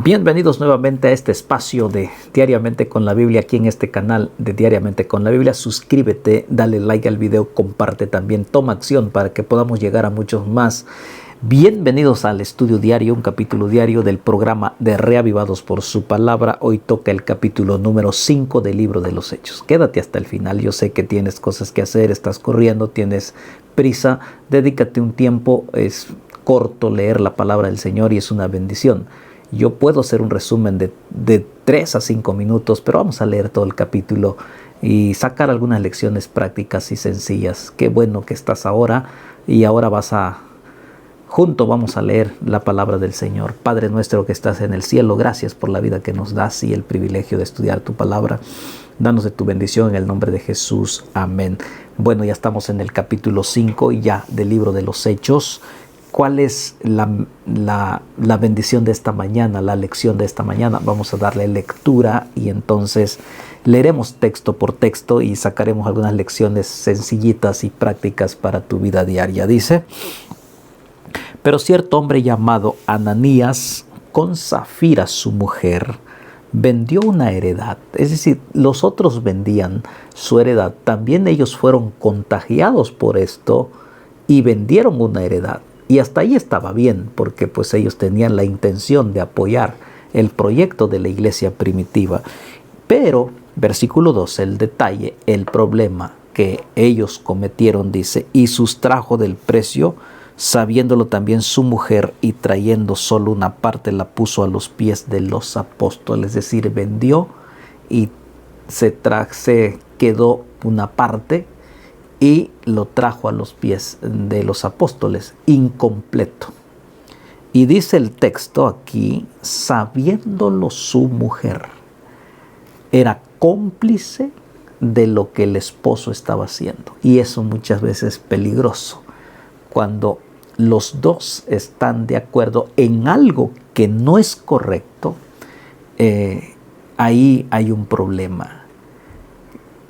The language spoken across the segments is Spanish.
Bienvenidos nuevamente a este espacio de Diariamente con la Biblia, aquí en este canal de Diariamente con la Biblia. Suscríbete, dale like al video, comparte también, toma acción para que podamos llegar a muchos más. Bienvenidos al estudio diario, un capítulo diario del programa de Reavivados por su palabra. Hoy toca el capítulo número 5 del libro de los Hechos. Quédate hasta el final, yo sé que tienes cosas que hacer, estás corriendo, tienes prisa. Dedícate un tiempo, es corto leer la palabra del Señor y es una bendición. Yo puedo hacer un resumen de 3 a 5 minutos, pero vamos a leer todo el capítulo y sacar algunas lecciones prácticas y sencillas. Qué bueno que estás ahora y ahora juntos vamos a leer la palabra del Señor. Padre nuestro que estás en el cielo, gracias por la vida que nos das y el privilegio de estudiar tu palabra. Danos de tu bendición en el nombre de Jesús. Amén. Bueno, ya estamos en el capítulo 5 ya del libro de los Hechos. ¿Cuál es la bendición de esta mañana, la lección de esta mañana? Vamos a darle lectura y entonces leeremos texto por texto y sacaremos algunas lecciones sencillitas y prácticas para tu vida diaria. Dice: pero cierto hombre llamado Ananías, con Zafira su mujer, vendió una heredad. Es decir, los otros vendían su heredad. También ellos fueron contagiados por esto y vendieron una heredad. Y hasta ahí estaba bien, porque pues ellos tenían la intención de apoyar el proyecto de la iglesia primitiva. Pero, versículo 12, el detalle, el problema que ellos cometieron, dice: y sustrajo del precio, sabiéndolo también su mujer, y trayendo solo una parte la puso a los pies de los apóstoles. Es decir, vendió y se quedó una parte y lo trajo a los pies de los apóstoles, incompleto. Y dice el texto aquí, sabiéndolo su mujer, era cómplice de lo que el esposo estaba haciendo. Y eso muchas veces es peligroso. Cuando los dos están de acuerdo en algo que no es correcto, ahí hay un problema.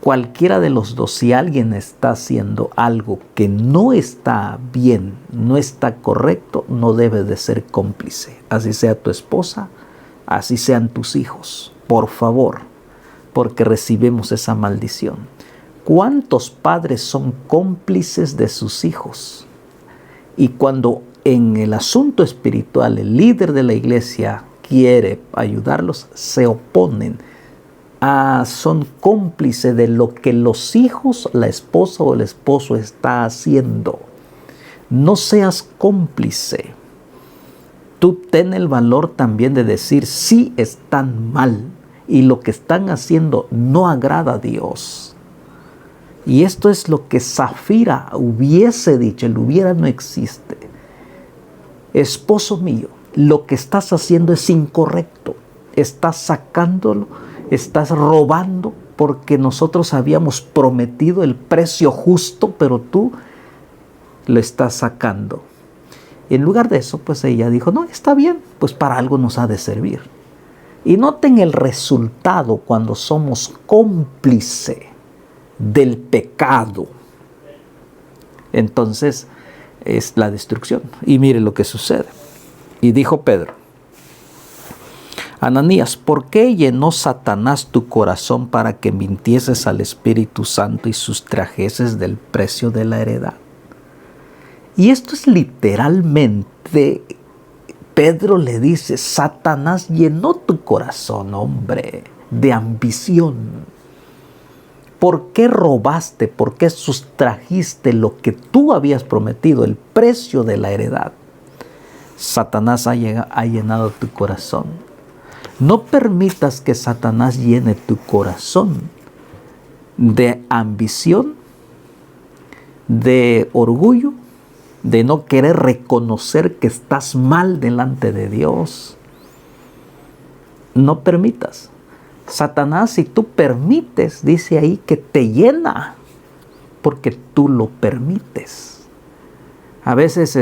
Cualquiera de los dos, si alguien está haciendo algo que no está bien, no está correcto, no debe de ser cómplice. Así sea tu esposa, así sean tus hijos. Por favor, porque recibimos esa maldición. ¿Cuántos padres son cómplices de sus hijos? Y cuando en el asunto espiritual el líder de la iglesia quiere ayudarlos, se oponen. Son cómplices de lo que los hijos, la esposa o el esposo está haciendo. No seas cómplice. Tú ten el valor también de decir: sí, están mal y lo que están haciendo no agrada a Dios. Y esto es lo que Zafira hubiese dicho. El hubiera no existe. Esposo mío, lo que estás haciendo es incorrecto. Estás sacándolo, estás robando, porque nosotros habíamos prometido el precio justo, pero tú lo estás sacando. Y en lugar de eso, pues ella dijo: no, está bien, pues para algo nos ha de servir. Y noten el resultado cuando somos cómplice del pecado. Entonces es la destrucción. Y mire lo que sucede. Y dijo Pedro: Ananías, ¿por qué llenó Satanás tu corazón para que mintieses al Espíritu Santo y sustrajeses del precio de la heredad? Y esto es literalmente, Pedro le dice: Satanás llenó tu corazón, hombre, de ambición. ¿Por qué robaste? ¿Por qué sustrajiste lo que tú habías prometido, el precio de la heredad? Satanás ha llenado tu corazón. No permitas que Satanás llene tu corazón de ambición, de orgullo, de no querer reconocer que estás mal delante de Dios. No permitas. Satanás, si tú permites, dice ahí que te llena, porque tú lo permites. A veces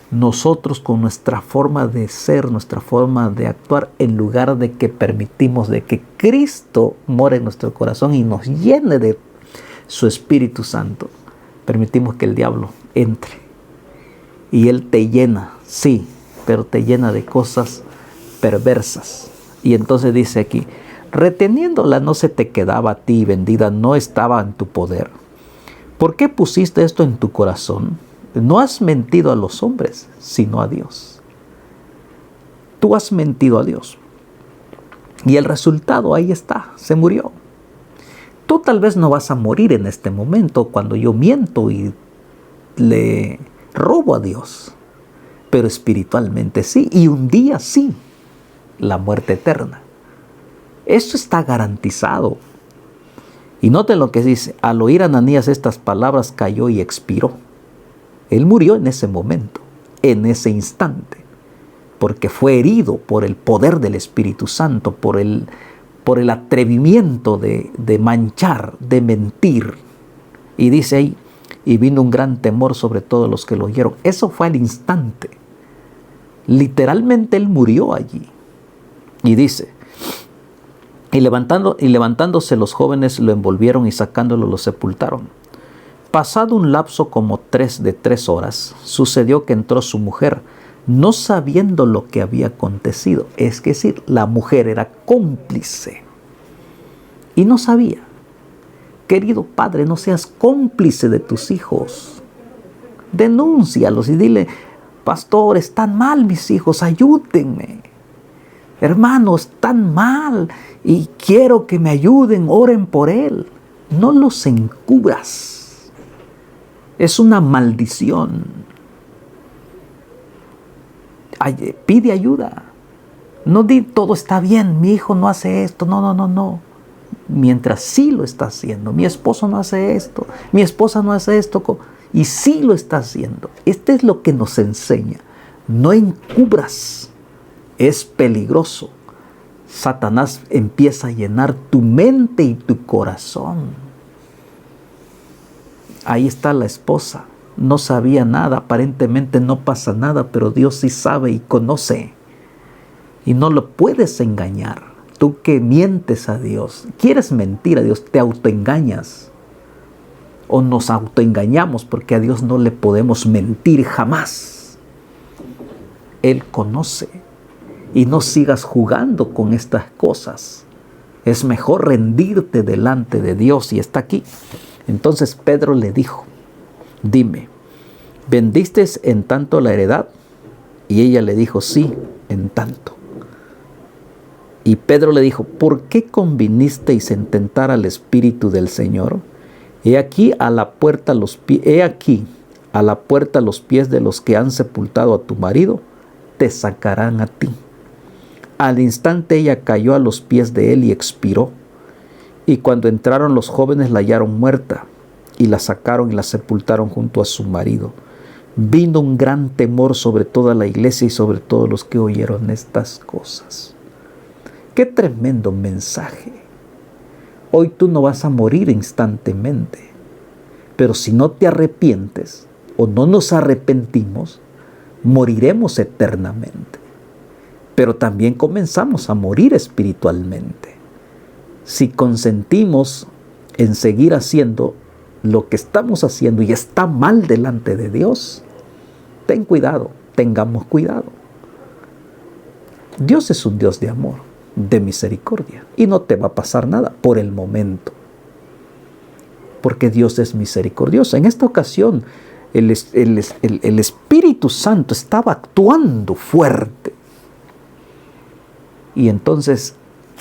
nosotros con nuestra forma de ser, nuestra forma de actuar, en lugar de que permitimos de que Cristo more en nuestro corazón y nos llene de su Espíritu Santo, permitimos que el diablo entre y él te llena, sí, pero te llena de cosas perversas. Y entonces dice aquí, reteniéndola no se te quedaba a ti, vendida no estaba en tu poder. ¿Por qué pusiste esto en tu corazón? No has mentido a los hombres, sino a Dios. Tú has mentido a Dios. Y el resultado ahí está, se murió. Tú tal vez no vas a morir en este momento cuando yo miento y le robo a Dios. Pero espiritualmente sí, y un día sí, la muerte eterna. Eso está garantizado. Y noten lo que dice, al oír Ananías estas palabras cayó y expiró. Él murió en ese momento, en ese instante, porque fue herido por el poder del Espíritu Santo, por el atrevimiento de manchar, de mentir. Y dice ahí, y vino un gran temor sobre todos los que lo oyeron. Eso fue al instante. Literalmente él murió allí. Y dice, y levantándose los jóvenes lo envolvieron y sacándolo lo sepultaron. Pasado un lapso como de 3 horas, sucedió que entró su mujer, no sabiendo lo que había acontecido. Es decir, la mujer era cómplice y no sabía. Querido padre, no seas cómplice de tus hijos. Denúncialos y dile, pastor, están mal mis hijos, ayúdenme. Hermanos, están mal y quiero que me ayuden, oren por él. No los encubras. Es una maldición. Pide ayuda. No di todo está bien, mi hijo no hace esto. No. Mientras sí lo está haciendo. Mi esposo no hace esto, mi esposa no hace esto. Y sí lo está haciendo. Este es lo que nos enseña. No encubras. Es peligroso. Satanás empieza a llenar tu mente y tu corazón. Ahí está la esposa. No sabía nada, aparentemente no pasa nada, pero Dios sí sabe y conoce. Y no lo puedes engañar. Tú que mientes a Dios, quieres mentir a Dios, te autoengañas. O nos autoengañamos porque a Dios no le podemos mentir jamás. Él conoce. Y no sigas jugando con estas cosas. Es mejor rendirte delante de Dios y está aquí. Entonces Pedro le dijo, dime, ¿vendiste en tanto la heredad? Y ella le dijo, sí, en tanto. Y Pedro le dijo, ¿por qué convinisteis en tentar al Espíritu del Señor? He aquí a la puerta los pies de los que han sepultado a tu marido, te sacarán a ti. Al instante ella cayó a los pies de él y expiró. Y cuando entraron los jóvenes la hallaron muerta, y la sacaron y la sepultaron junto a su marido. Vino un gran temor sobre toda la iglesia y sobre todos los que oyeron estas cosas. ¡Qué tremendo mensaje! Hoy tú no vas a morir instantemente, pero si no te arrepientes o no nos arrepentimos, moriremos eternamente. Pero también comenzamos a morir espiritualmente. Si consentimos en seguir haciendo lo que estamos haciendo y está mal delante de Dios, ten cuidado, tengamos cuidado. Dios es un Dios de amor, de misericordia, y no te va a pasar nada por el momento, porque Dios es misericordioso. En esta ocasión, el Espíritu Santo estaba actuando fuerte. Y entonces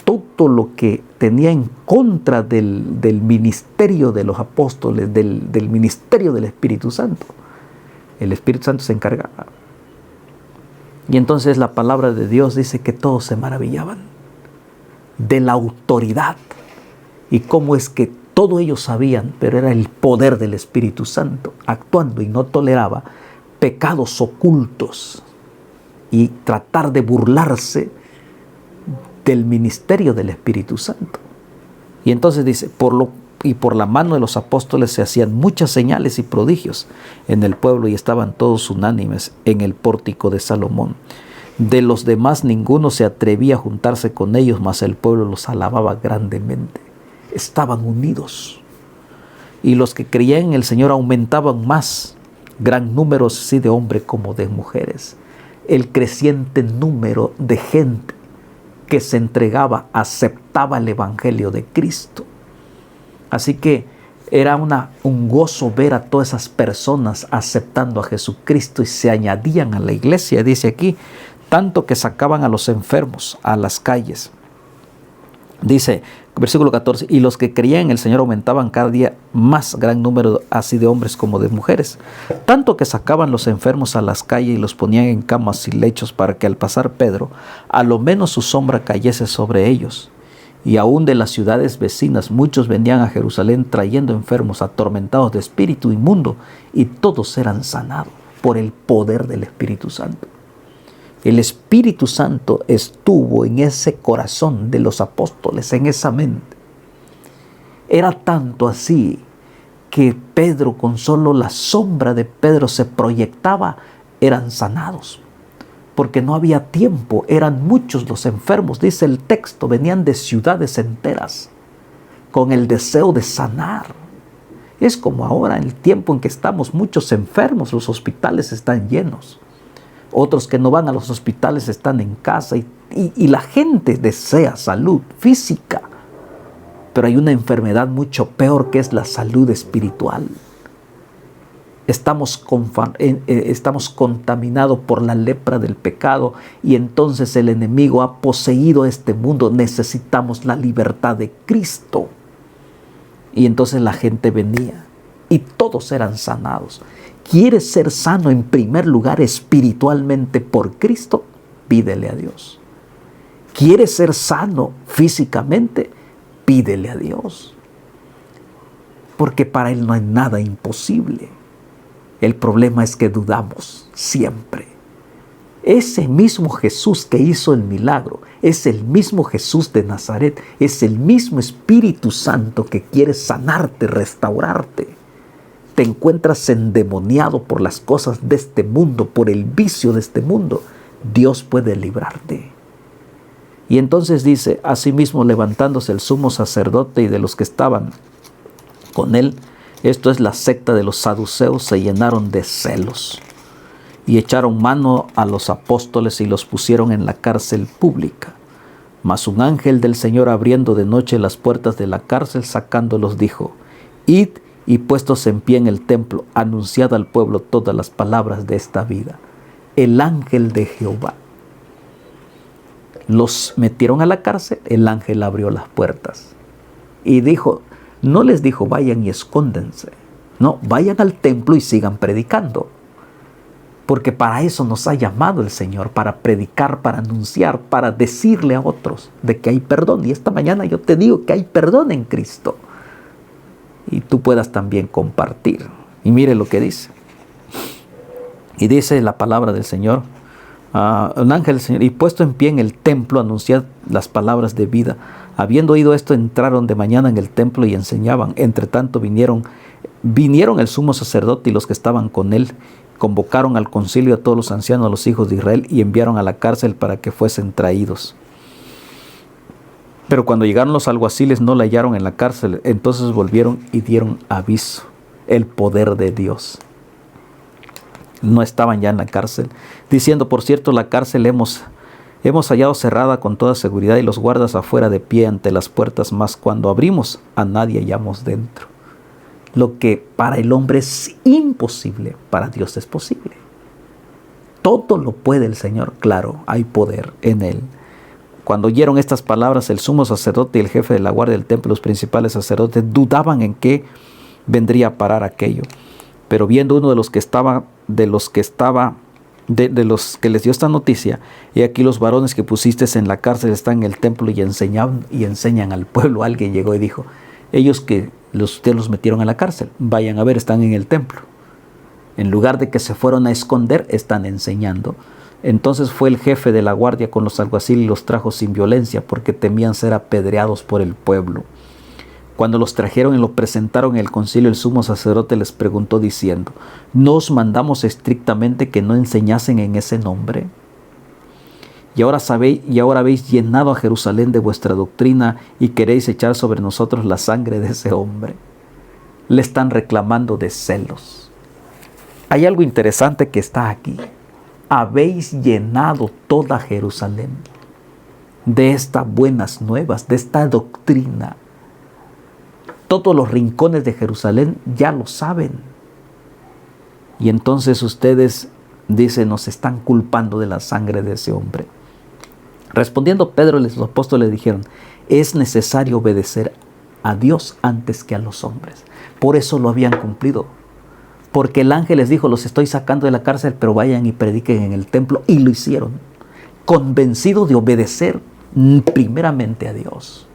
todo lo que tenía en contra del ministerio de los apóstoles, del ministerio del Espíritu Santo, el Espíritu Santo se encargaba. Y entonces la palabra de Dios dice que todos se maravillaban de la autoridad y cómo es que todo ellos sabían, pero era el poder del Espíritu Santo actuando, y no toleraba pecados ocultos y tratar de burlarse del ministerio del Espíritu Santo. Y entonces dice, por la mano de los apóstoles se hacían muchas señales y prodigios en el pueblo, y estaban todos unánimes en el pórtico de Salomón. De los demás ninguno se atrevía a juntarse con ellos, mas el pueblo los alababa grandemente. Estaban unidos. Y los que creían en el Señor aumentaban más, gran número así de hombres como de mujeres. el creciente número de gente que se entregaba, aceptaba el Evangelio de Cristo. Así que era un gozo ver a todas esas personas aceptando a Jesucristo y se añadían a la iglesia. Dice aquí, tanto que sacaban a los enfermos a las calles. Dice, versículo 14, y los que creían en el Señor aumentaban cada día más gran número, así de hombres como de mujeres. Tanto que sacaban los enfermos a las calles y los ponían en camas y lechos para que al pasar Pedro, a lo menos su sombra cayese sobre ellos. Y aún de las ciudades vecinas, muchos venían a Jerusalén trayendo enfermos atormentados de espíritu inmundo, y todos eran sanados por el poder del Espíritu Santo. El Espíritu Santo estuvo en ese corazón de los apóstoles, en esa mente. Era tanto así que Pedro, con solo la sombra de Pedro se proyectaba, eran sanados. Porque no había tiempo, eran muchos los enfermos, dice el texto, venían de ciudades enteras con el deseo de sanar. Es como ahora, en el tiempo en que estamos, muchos enfermos, los hospitales están llenos. Otros que no van a los hospitales están en casa y la gente desea salud física. Pero hay una enfermedad mucho peor que es la salud espiritual. Estamos contaminados por la lepra del pecado y entonces el enemigo ha poseído este mundo. Necesitamos la libertad de Cristo. Y entonces la gente venía y todos eran sanados. ¿Quieres ser sano en primer lugar espiritualmente por Cristo? Pídele a Dios. ¿Quieres ser sano físicamente? Pídele a Dios. Porque para Él no hay nada imposible. El problema es que dudamos siempre. Ese mismo Jesús que hizo el milagro es el mismo Jesús de Nazaret. Es el mismo Espíritu Santo que quiere sanarte, restaurarte. Te encuentras endemoniado por las cosas de este mundo, por el vicio de este mundo. Dios puede librarte. Y entonces dice, asimismo levantándose el sumo sacerdote y de los que estaban con él, esto es la secta de los saduceos, se llenaron de celos y echaron mano a los apóstoles y los pusieron en la cárcel pública. Mas un ángel del Señor, abriendo de noche las puertas de la cárcel, sacándolos, dijo, id y puestos en pie en el templo, anunciad al pueblo todas las palabras de esta vida. El ángel de Jehová. Los metieron a la cárcel, el ángel abrió las puertas y dijo, no les dijo vayan y escóndense, no, vayan al templo y sigan predicando, porque para eso nos ha llamado el Señor, para predicar, para anunciar, para decirle a otros de que hay perdón. Y esta mañana yo te digo que hay perdón en Cristo y tú puedas también compartir. Y mire lo que dice, y dice la palabra del Señor, un ángel del Señor, y puesto en pie en el templo, anunciad las palabras de vida. Habiendo oído esto, entraron de mañana en el templo y enseñaban. Entre tanto vinieron el sumo sacerdote y los que estaban con él, convocaron al concilio a todos los ancianos, a los hijos de Israel, y enviaron a la cárcel para que fuesen traídos. Pero cuando llegaron los alguaciles no la hallaron en la cárcel, entonces volvieron y dieron aviso. El poder de Dios. No estaban ya en la cárcel, diciendo, por cierto, la cárcel hemos hallado cerrada con toda seguridad y los guardas afuera de pie ante las puertas, mas cuando abrimos a nadie hallamos dentro. Lo que para el hombre es imposible, para Dios es posible. Todo lo puede el Señor, claro, hay poder en Él. Cuando oyeron estas palabras, el sumo sacerdote y el jefe de la guardia del templo, los principales sacerdotes, dudaban en qué vendría a parar aquello. Pero viendo uno de los que les dio esta noticia, y aquí los varones que pusiste en la cárcel están en el templo y enseñan al pueblo. Alguien llegó y dijo, ellos que ustedes los metieron a la cárcel, vayan a ver, están en el templo. En lugar de que se fueron a esconder, están enseñando. Entonces fue el jefe de la guardia con los alguaciles y los trajo sin violencia, porque temían ser apedreados por el pueblo. Cuando los trajeron y los presentaron en el concilio, el sumo sacerdote les preguntó diciendo, ¿no os mandamos estrictamente que no enseñasen en ese nombre? Y ahora habéis llenado a Jerusalén de vuestra doctrina y queréis echar sobre nosotros la sangre de ese hombre. Le están reclamando de celos. Hay algo interesante que está aquí. habéis llenado toda Jerusalén de estas buenas nuevas, de esta doctrina. Todos los rincones de Jerusalén ya lo saben. Y entonces ustedes, dicen, nos están culpando de la sangre de ese hombre. Respondiendo Pedro, los apóstoles dijeron, es necesario obedecer a Dios antes que a los hombres. Por eso lo habían cumplido. Porque el ángel les dijo, los estoy sacando de la cárcel, pero vayan y prediquen en el templo. Y lo hicieron, convencidos de obedecer primeramente a Dios.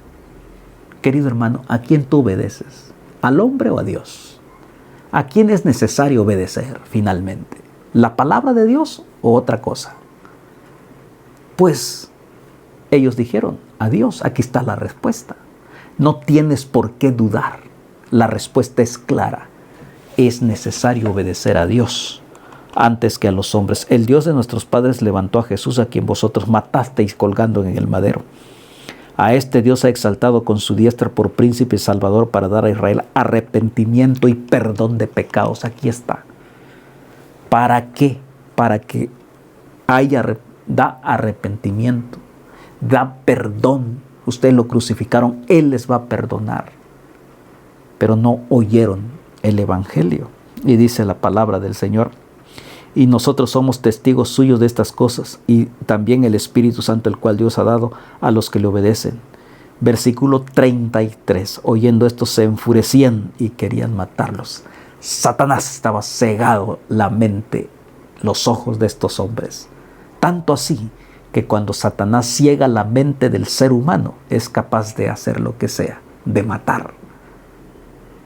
Querido hermano, ¿a quién tú obedeces? ¿Al hombre o a Dios? ¿A quién es necesario obedecer finalmente? ¿La palabra de Dios o otra cosa? Pues ellos dijeron, a Dios. Aquí está la respuesta. No tienes por qué dudar. La respuesta es clara. Es necesario obedecer a Dios antes que a los hombres. El Dios de nuestros padres levantó a Jesús, a quien vosotros matasteis colgando en el madero. A este Dios ha exaltado con su diestra por príncipe y salvador para dar a Israel arrepentimiento y perdón de pecados. Aquí está. ¿Para qué? Para que da arrepentimiento, da perdón. Ustedes lo crucificaron, Él les va a perdonar. Pero no oyeron el evangelio. Y dice la palabra del Señor, y nosotros somos testigos suyos de estas cosas, y también el Espíritu Santo, el cual Dios ha dado a los que le obedecen. Versículo 33. Oyendo esto se enfurecían y querían matarlos. Satanás estaba cegado la mente, los ojos de estos hombres. Tanto así que cuando Satanás ciega la mente del ser humano, es capaz de hacer lo que sea, de matar.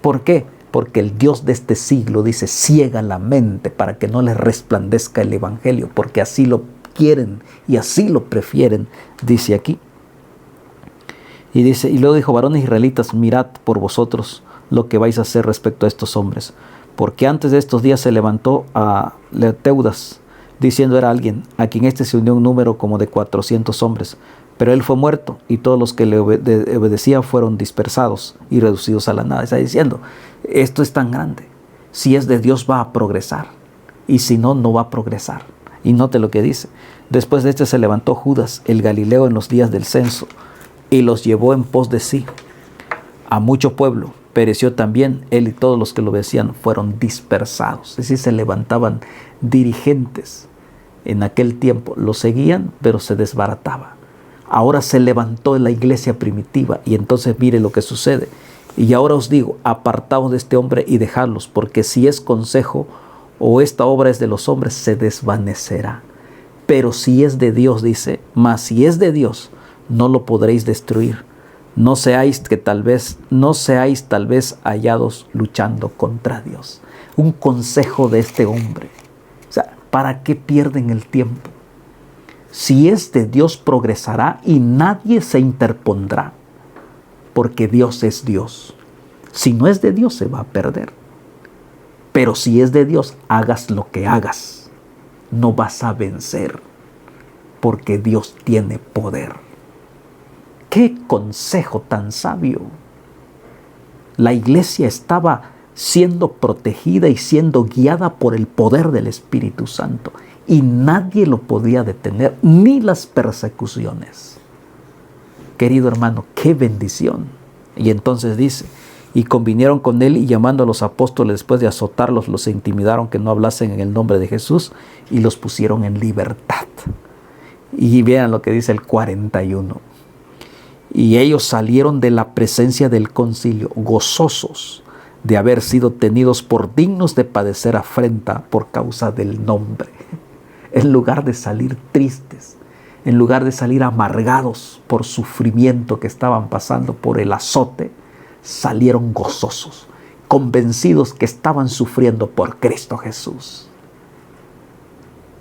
¿Por qué? Porque el Dios de este siglo, dice, ciega la mente para que no les resplandezca el evangelio, porque así lo quieren y así lo prefieren, dice aquí. Y dice, y luego dijo, varones israelitas, mirad por vosotros lo que vais a hacer respecto a estos hombres, porque antes de estos días se levantó a Teudas, diciendo era alguien a quien se unió un número como de 400 hombres, pero él fue muerto y todos los que le obedecían fueron dispersados y reducidos a la nada. Está diciendo, esto es tan grande, si es de Dios va a progresar y si no, no va a progresar. Y note lo que dice, después de se levantó Judas el Galileo en los días del censo y los llevó en pos de sí a mucho pueblo. Pereció también él y todos los que lo obedecían fueron dispersados. Es decir, se levantaban dirigentes. En aquel tiempo lo seguían, pero se desbarataba. Ahora se levantó la iglesia primitiva y entonces mire lo que sucede. Y ahora os digo, apartaos de este hombre y dejadlos, porque si es consejo o esta obra es de los hombres, se desvanecerá. Pero si es de Dios, dice, mas si es de Dios, no lo podréis destruir. No seáis tal vez hallados luchando contra Dios. Un consejo de este hombre. O sea, ¿para qué pierden el tiempo? Si es de Dios, progresará y nadie se interpondrá, porque Dios es Dios. Si no es de Dios, se va a perder. Pero si es de Dios, hagas lo que hagas, no vas a vencer, porque Dios tiene poder. ¡Qué consejo tan sabio! La iglesia estaba siendo protegida y siendo guiada por el poder del Espíritu Santo. Y nadie lo podía detener, ni las persecuciones. Querido hermano, qué bendición. Y entonces dice, y convinieron con él y llamando a los apóstoles después de azotarlos, los intimidaron que no hablasen en el nombre de Jesús y los pusieron en libertad. Y vean lo que dice el 41. Y ellos salieron de la presencia del concilio gozosos de haber sido tenidos por dignos de padecer afrenta por causa del nombre. En lugar de salir tristes, en lugar de salir amargados por sufrimiento que estaban pasando por el azote, salieron gozosos, convencidos que estaban sufriendo por Cristo Jesús.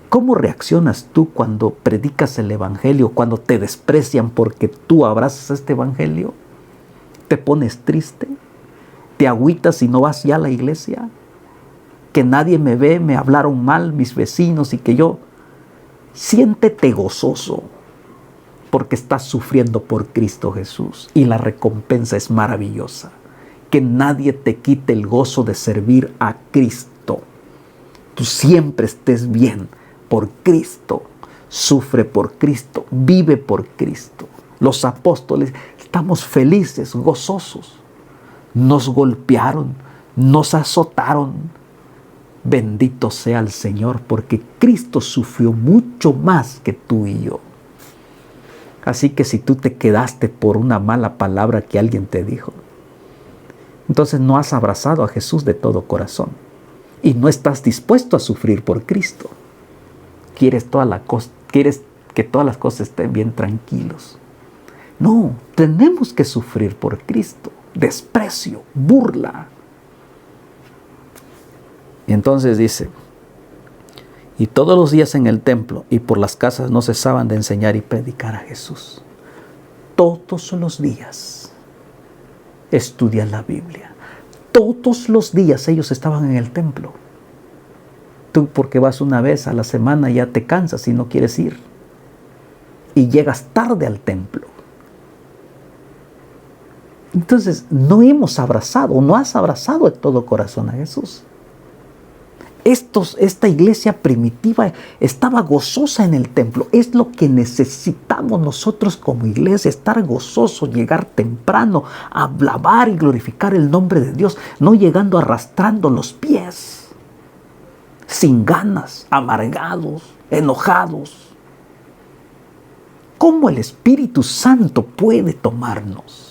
¿Cómo reaccionas tú cuando predicas el evangelio, cuando te desprecian porque tú abrazas este evangelio? ¿Te pones triste? ¿Te agüitas y no vas ya a la iglesia? Que nadie me ve, me hablaron mal mis vecinos y que yo... Siéntete gozoso porque estás sufriendo por Cristo Jesús y la recompensa es maravillosa. Que nadie te quite el gozo de servir a Cristo. Tú siempre estés bien por Cristo, sufre por Cristo, vive por Cristo. Los apóstoles estamos felices, gozosos. Nos golpearon, nos azotaron. Bendito sea el Señor, porque Cristo sufrió mucho más que tú y yo. Así que si tú te quedaste por una mala palabra que alguien te dijo, entonces no has abrazado a Jesús de todo corazón y no estás dispuesto a sufrir por Cristo. Quieres que todas las cosas estén bien tranquilos. No, tenemos que sufrir por Cristo. Desprecio, burla. Y entonces dice, y todos los días en el templo y por las casas no cesaban de enseñar y predicar a Jesús. Todos los días estudian la Biblia. Todos los días ellos estaban en el templo. Tú porque vas una vez a la semana ya te cansas y no quieres ir. Y llegas tarde al templo. Entonces no hemos abrazado, no has abrazado de todo corazón a Jesús. Esta iglesia primitiva estaba gozosa en el templo. Es lo que necesitamos nosotros como iglesia, estar gozoso, llegar temprano, a alabar y glorificar el nombre de Dios, no llegando arrastrando los pies, sin ganas, amargados, enojados. ¿Cómo el Espíritu Santo puede tomarnos?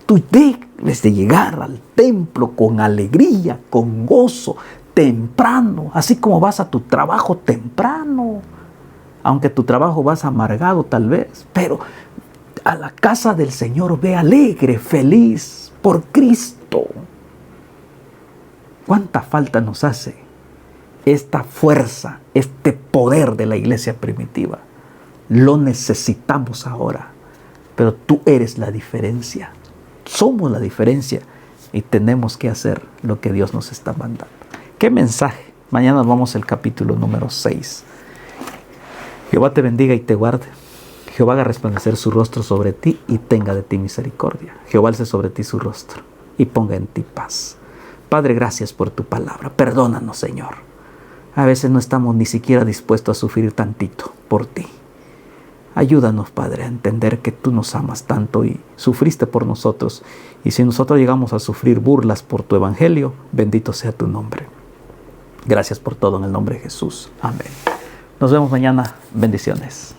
Tú debes de llegar al templo con alegría, con gozo, temprano, así como vas a tu trabajo temprano. Aunque tu trabajo vas amargado tal vez, pero a la casa del Señor ve alegre, feliz, por Cristo. ¿Cuánta falta nos hace esta fuerza, este poder de la iglesia primitiva? Lo necesitamos ahora, pero tú eres la diferencia. Somos la diferencia y tenemos que hacer lo que Dios nos está mandando. ¿Qué mensaje? Mañana vamos al capítulo número 6. Jehová te bendiga y te guarde. Jehová haga resplandecer su rostro sobre ti y tenga de ti misericordia. Jehová alce sobre ti su rostro y ponga en ti paz. Padre, gracias por tu palabra. Perdónanos, Señor. A veces no estamos ni siquiera dispuestos a sufrir tantito por ti. Ayúdanos, Padre, a entender que tú nos amas tanto y sufriste por nosotros. Y si nosotros llegamos a sufrir burlas por tu evangelio, bendito sea tu nombre. Gracias por todo en el nombre de Jesús. Amén. Nos vemos mañana. Bendiciones.